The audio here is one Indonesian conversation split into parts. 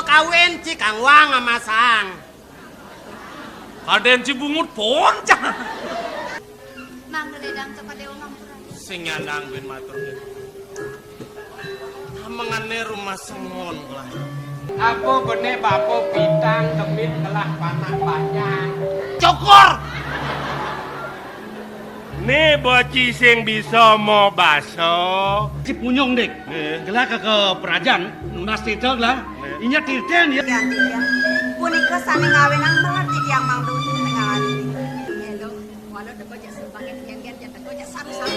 kawin cikang wang masang. Kaden Cibungut poncah. Mang ledang kepada ngampura. Sing nyandang ben matur. Mengane rumah semon lah. Aku benih bapo bintang demit kelah panak banyak. Cokor. Nih boci sing bisa mau baso. Si punyong dek, gelah ke perajaan, nunas titeng lah. Inya titen ya. Yang punika sane ngawin ang melarti yang mang dun ngawan. Hello, walau dego ja sebagai gen-gen ja dego ja saru-saru.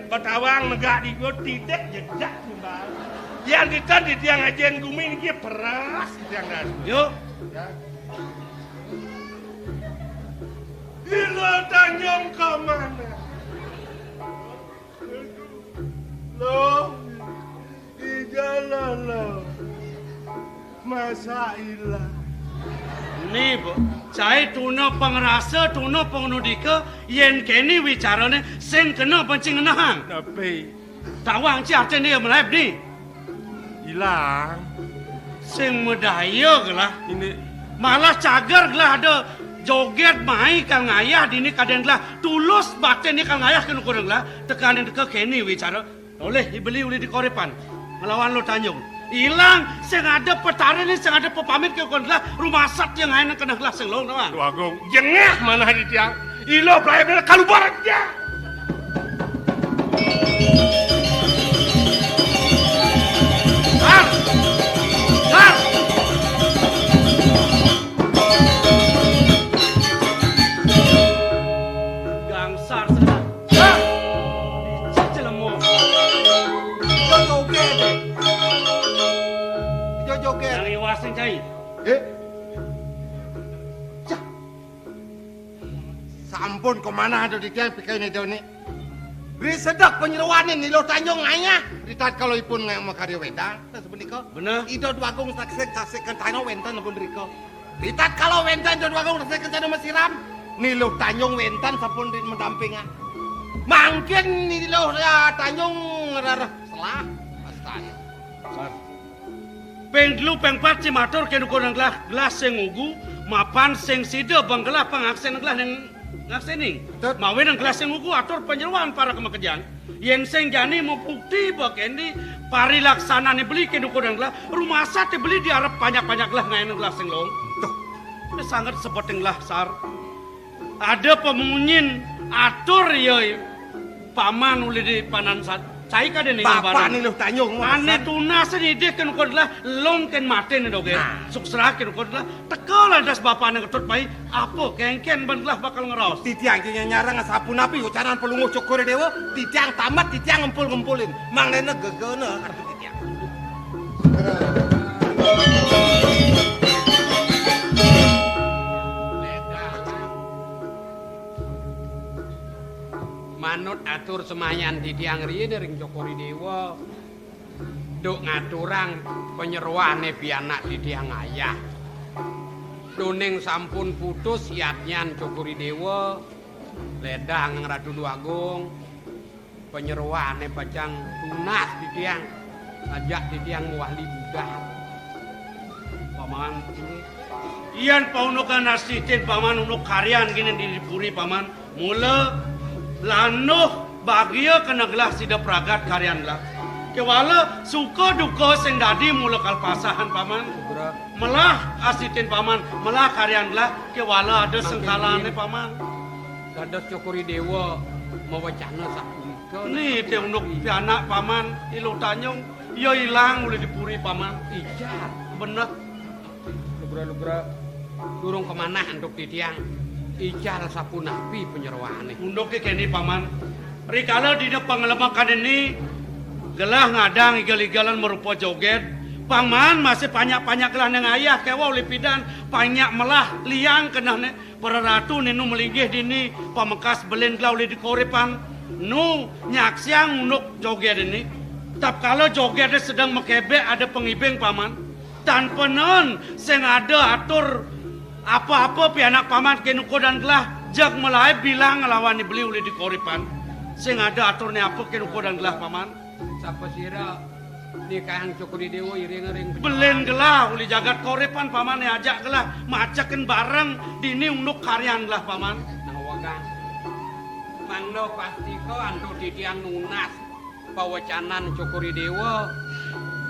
Batawang negak di gue tidak jejak kembali. Yang kita di tiang ajen gumi ini peras tiang dan. Yuk. Ya. Gila Tanjung ke mana? Loh, di jalan loh. Masa ilah. Nih bu, saya tuna pengerasa, tuna pengenudika, yen kini wicarane sing kena pancing nahang. Tapi Tawang ci artinya dia melep nih. hilang. Sing medaya gelah. Ini Malah cagar gelah ada joget mai kang ayah dini kadang gelah tulus batin ni kang ayah kena kurang gelah tekanin ke kini wicara. Oleh dibeli oleh di Korepan melawan lo Tanjung. Hilang, sing ada petara ni, sing ada pepamit ke kon gelah rumah sat yang aina kena gelah sing long nawang. Tuh Agung, jengah mana di tiang. Ilo pelai bela kalau barat dia. Gangsar sedang. Dicicil mo. Joget. Yang iwasin cai. Sampun kemana ada di tiang pikai ini jauh ni. Beri sedak penyeruanin ni lo Tanjung ayah. Ditat kalau ipun ngang makari wenda. Sebeniko. Benar. Ido dua agung saksikan Tanjung wentan pun riko. Ditat kalau wentan ido dua agung saksikan Tanjung masiram. Ni lo Tanjung wentan sapun di mendampingan. Mungkin ni lo Tanjung ngerarah selah. Astana. Sar. Peng dulu peng pat si matur kenu kurang gelas sing ugu mapan sing sida bang gelah pangaksen gelah nang ngaksening. Mawin nang gelas sing ugu atur penyeruan para kemekejang. Yen sing jani mau bukti bakendi pari laksana ni beli kenu kurang gelah rumah sate beli di arep banyak-banyak gelah ngain gelas sing long. Tuh. Ini sangat seperti gelah sar. Ada pemunyin atur ya paman uli di panan sat. Cai kada ni Bapak ni lo Tanjung. Ane tunas ni dia kan kau adalah long kan mati ni doge. Suksera kan kau adalah tekal das bapak ni ketut pai apa kengken benlah bakal ngeros. Titiang nyarang sapu napi ucaran pelunguh cokor dewa. Titiang tamat titiang ngempul-ngempulin. Manglena gegana arti titiang. Manut atur semayan di tiang riye ring Cokori Dewa. Duk ngaturang penyeruane pianak di tiang ayah. Doning sampun putus yatnyan Cokori Dewa. Ledang Ratu Duagung. Penyeruane pacang tunas di tiang. ajak titiang wali budak. Paman, iyan paunukan nasitin paman unuk karyan gini di dipuri paman. Mula lanuh bahagia kena gelah sida pragat karyan lah. Kewala suka duka sing dadi mula kalpasahan paman. Segera Melah asitin paman, melah karyan lah. Kewala ada sengkalane paman. dados Cokori Dewa mawacana sapunika. Nih dia unuk pianak paman, ilu tanyong, iya hilang boleh dipuri paman. Ijar. Bener. Lugra-lugra durung kemana untuk titiang. Ijar sapunapi penyerwaane. Undok ke kini paman. Rikala di pengelemakan ini gelah ngadang igal-igalan merupa joget. Paman masih banyak-banyak gelah neng ayah kewa lipidan banyak melah liang kena ne para ratu ninu melinggih dini pamekas belen gelah di korepan nu nyaksiang undok joget ini. Tap kalau jogetnya sedang mekebek ada pengibeng paman dan penon sing ada atur apa-apa pianak paman kenuko dan gelah jak melai bilang ngelawan beli uli di korepan sing ada aturnya apa kenuko dan gelah paman Sapa sira nikahang Cokori Dewa iring-iring belen gelah uli jagat korepan paman ajak gelah macaken bareng dini unduk karyan gelah paman nawagan. Mangno pasti ko antu titiang nunas pawacanan Cokori Dewa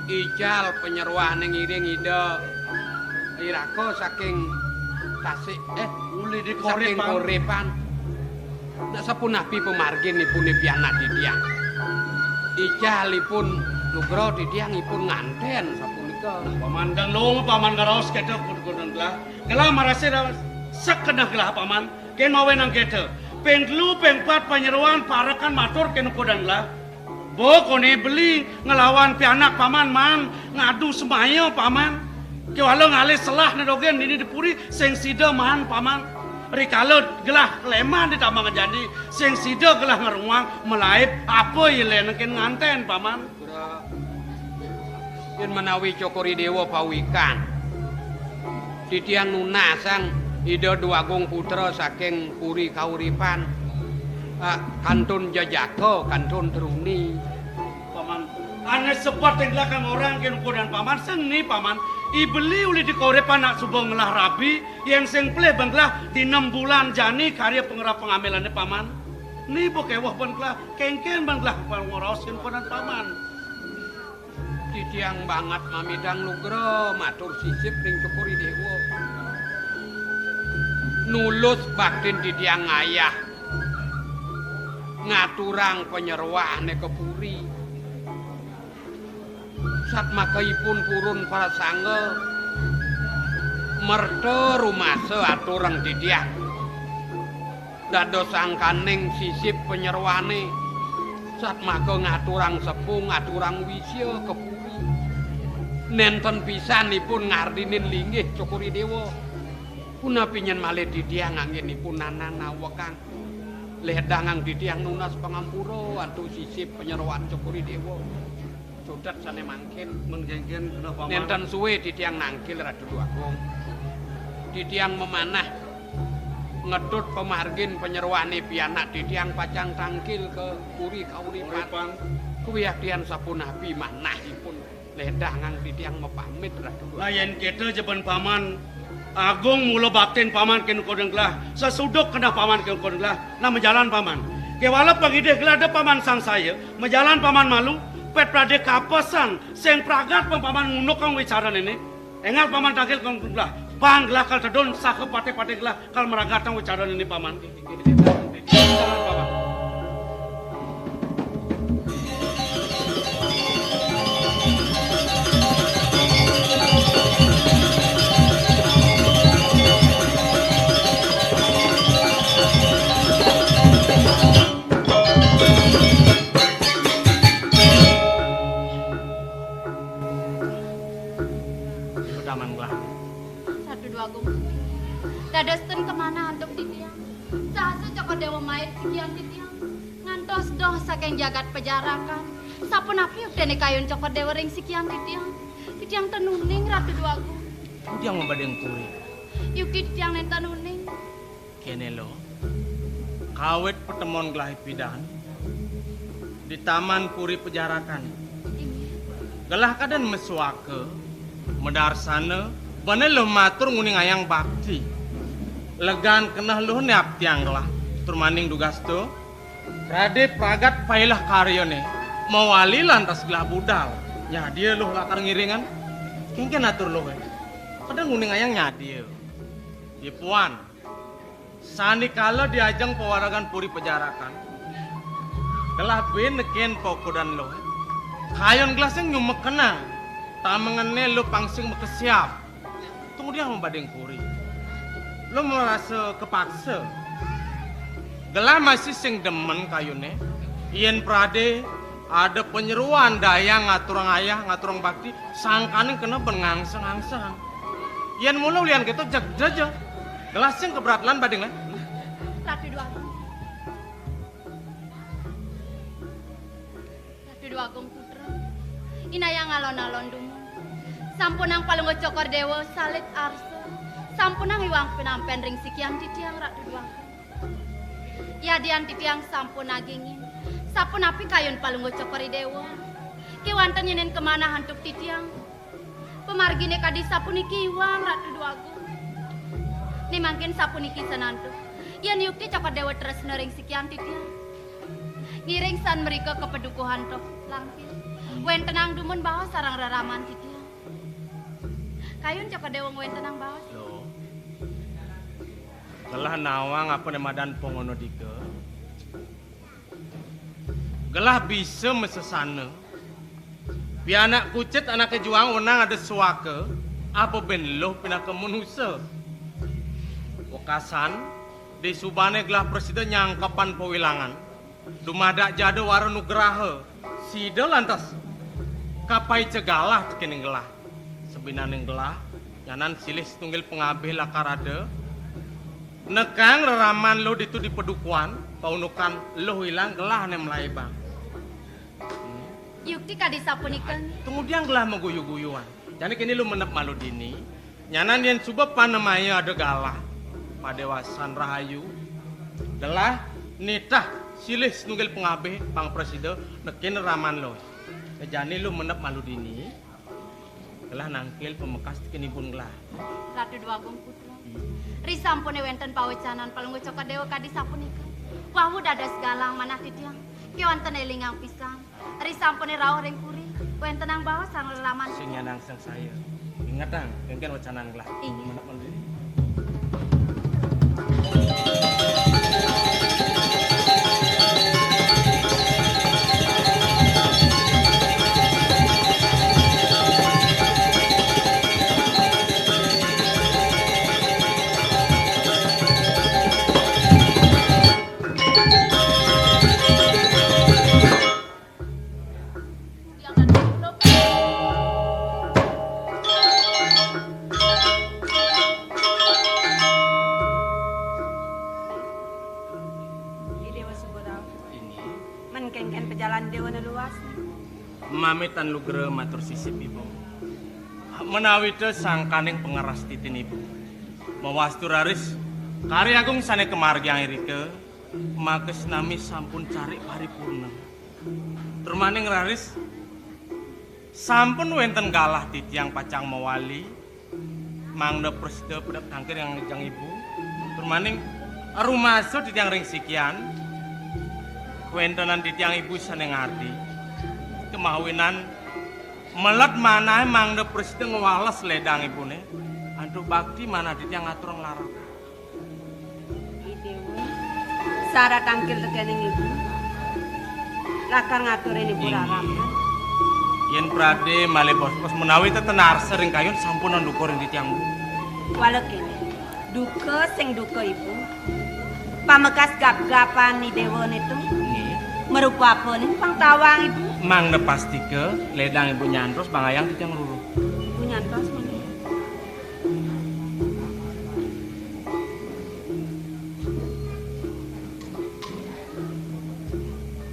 ijal penyerwah ning iring ida irako saking tasik uli di saking korepan korepan nak sapunapi pemargin ipun pianak titiang ijalipun lugro titiangipun nganten sapunika paman dan long paman garaos kete kudu gelah marase sekedah gelah paman ken mawe nang kete penglu pengpat panyeruan parakan matur ken kodang gelah bo kone beli ngelawan pianak paman man ngadu semayo paman ke walau ngalih selah nedogen ini dipuri sing sida man paman rikala gelah lemah ditambah ngejadi sing sida gelah ngeruang melaip apa ilen ken nganten paman yen menawi Cokori Dewa pawikan titiang nunasang ida duagung putra saking puri kauripan kantun jajako kantun teruni paman ane sepat yang belakang orang ken dan paman seni paman ibeli uli di korepan nak subang ngelah rabi yang seng pleh banglah di 6 bulan jani karya pengerap pengamelannya paman ni bokewah banglah kengken banglah pengoros ken dan paman titiang banget mamidang lugro matur sisip ning Cokori Dewa nulus baktin titiang ayah ngaturang penyerwane ke puri sat makaipun purun para sangga merta rumase aturang titiang dados angkaning sisip penyerwane sat maka ngaturang sepung ngaturang wisya ke puri nenten pisanipun ngardinin linggih Cokori Dewa punapi nyen malih titiang anggenipun nanana wekang ledangang titiang nunas pangampura antu sisip penyerwan Cokori Dewa sudat sane mangkin menggenggen kena paman nenten suwe titiang nangkil Ratu Agung titiang memanah ngedut pemargin penyerwane pianak titiang pacang tangkil ke puri kauripan kuwi akdian sapunapi manahipun ledangang titiang mepamit Ratu layan kita jaban paman Agung mula baktin paman ken kodeng gelah sesuduk kena paman ken kodeng gelah na menjalan paman kewala pagideh gelah ada paman sang saya menjalan paman malu pet prade kapesan sing pragat paman ngunuk kang wicaran ini engal paman tagil kang gelah bang gelah kal tedon sake pate-pate gelah kal meragatang wicaran ini paman jalan paman Dadosten kemana untuk titiang? Sahasa Cokor Dewa main sekian titiang. Ngantos doh saking jagat pejarakan. Sapunapi dene kayun Cokor Dewa ring sekian titiang. Titiang tenuning Ratu Agung. Titiang mabadeng puri. Yuki titiang nen tenuning. Kene lo. Kawet pertemuan gelahi pidan di Taman Puri Pejarakan. Gelah kadan mesuake medarsana bane lo matur nguning ayang bakti. Legan kenah lo neap tiang gelah. Turmaning dugasto Rade pragat pailah karyone mawali lantas gelah budal. Nya dia lo lakar ngiringan. Kengken atur lo kadang nguning ayang nyadia. Di puan sani kala diajang pewaragan puri pejarakan. Gelah ben neken pokodan lo. Kayon gelaseng nyumek kenang. Tamengene lo pangsing mekesiap. Tunggu dia membadeng puri. Lo merasa kepaksa. Gelah masih sing demen kayune. Yen prade ada penyeruan daya ngaturang ayah, ngaturang bakti, sangkaning kena bengangsang-angsang. Yen mulu lian gitu jag-jaja. Gelah sing keberatan badeng lah. Ratu Dua Agung Putra. Inayang alon-alon dumo. Sampunang palunggo cokor dewa salit arsa. Sampunang iwang penampen ring sikian titiang Ratu Dua Agung. Yadian titiang sampun agingin. Sapun api kayun palunggo cokori dewa. Kiwanten yenen kemana hantuk titiang. Pemargine kadi sapuniki iwang Ratu Dua Agung. Nimangkin sapuniki sanantuk. Yan yukti cokor dewa terus nering sikian titiang. Ngiring san mereka kepedukuhan tok langkil. Wen tenang dumun bawa sarang raraman titiang. Kayun cokor dewa wen tenang bawa. Lo. Gelah nawang apa nemadan pongono dike. Gelah bisa mesesana. Pianak kucet anak kejuang wenang ada suaka. Apa ben lo pina ke manusia. Wakasan di subane gelah presiden nyangkapan pewilangan. Dumadak jado waro nugraha. Sida lantas kapai cegalah tekening gelah. Sebinaning gelah nyanan silih tunggil pengabih lakarade. Nekang reraman lo ditu di pedukuan, paunukan lo hilang gelah ne melaibang. Yukti kadi sapunikan. Tunggu dia gelah mengguyu-guyuan. Jadi kini lo menep malu dini. Nyanan yang coba panamaya ada galah. Padewasan rahayu. Gelah nitah silih nunggil pengabih pang presiden nekin raman lo. Jadi lo menep malu dini. Gelah nangkil pemekas kenibun gelah. Ratu Dua Agung Putra. Risampune wenten pawecanan palunggo cokor dewa kadi sapunika. Wawu dadas galang manah titiang. Kiwanten elingang pisang. Risampune rawuh ring puri. Wenten ang bawa sang lelaman. Sing nyanang sang saya. Ingat dang, kengken wacanan gelah. Iya. Menep malu dini. Mamitan lugre matur sisip ibu. Menawi te sangkaning pengeras titin ibu. Mawastu raris kari agung sane kemargi angirike makes nami sampun cari paripurna. Turmaning raris sampun wenten galah titiang pacang mawali mangda preside pedak tangkir yang ngejang ibu. Turmaning rumaso titiang ring sikian wentenan titiang ibu sane ngarti. Kemawinan melet mana emang de presiden ngewales ledang ibune. Aduh bakti mana dit yang ngatur ngelarang. Idewa syarat tangkil tekening ibu. Lakar ngaturin ibu raram. Yen prade male bos-bos menawi tetenar sering kayun sampunan dukur dit yang bu. Walau kene duka sing duka ibu. Pamekas gap-gapan ni dewa itu. Merupa apa nih pang tawang ibu? Mang ne pasti ke ledang ibu nyantros bangayang dit yang ruru. Ibu nyantos mana?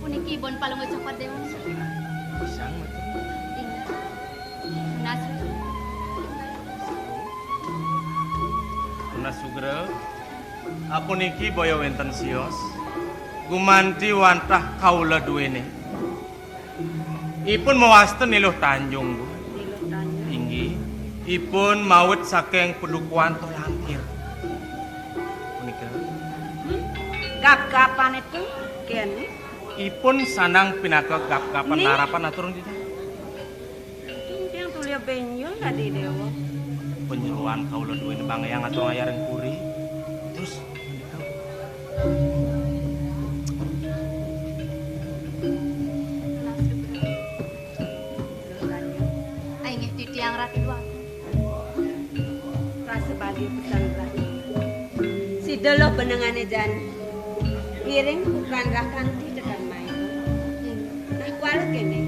Puniki ibon palunggo cokor dewa. Pisang betul. Ingat. Nasu. Una sugre. Apuniki boyo wenten sios. Gumanti wantah kaula duwene. Ipun mewasten niluh Tanjung, Bu. Niluh Tanjung. Inggih. Ipun maut saking pedukuhan toh langkir. Punika. Gap-gapan itu kene. Ipun sanang pinaka gap-gapan Nih. harapan aturun tidak. Yang tulia benjol tadi dewa. Penyeruan kaula duwe bangayang atur ngayareng puri. Terus punika. Aing titiang ratu dua. Rasa sebagai pesan ratu. Si delo benengane jan. Piring bukan rakanti tekan main. Nah kuala kene.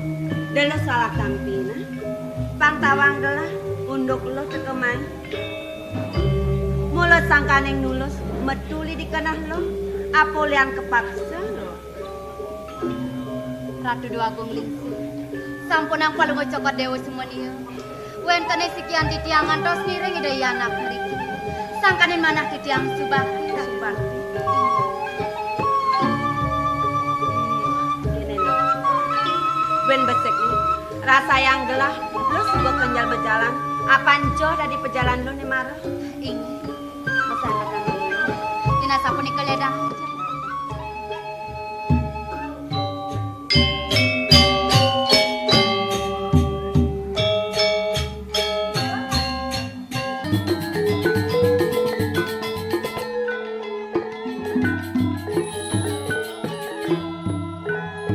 Delo salah tampina. Pangtawang delah unduk lo tekeman. Mulut sangkaneng nulus metuli di kenah lo. Apolian kepaksa lo. Ratu dua agung lingsi. Sampun ang palungo cokot dewa semua niya. Wentane sikian titiang ngantos ngiring ida anak mriki. Sangkanin manah titiang subakti. Subakti. Kene lo. Ben besek nih. Rasa yang gelah lo sebuah kenjal berjalan. Apaan joh dari pejalan lo nih marah? Ing. Pesan akan lo. Dina sampun ikeledang.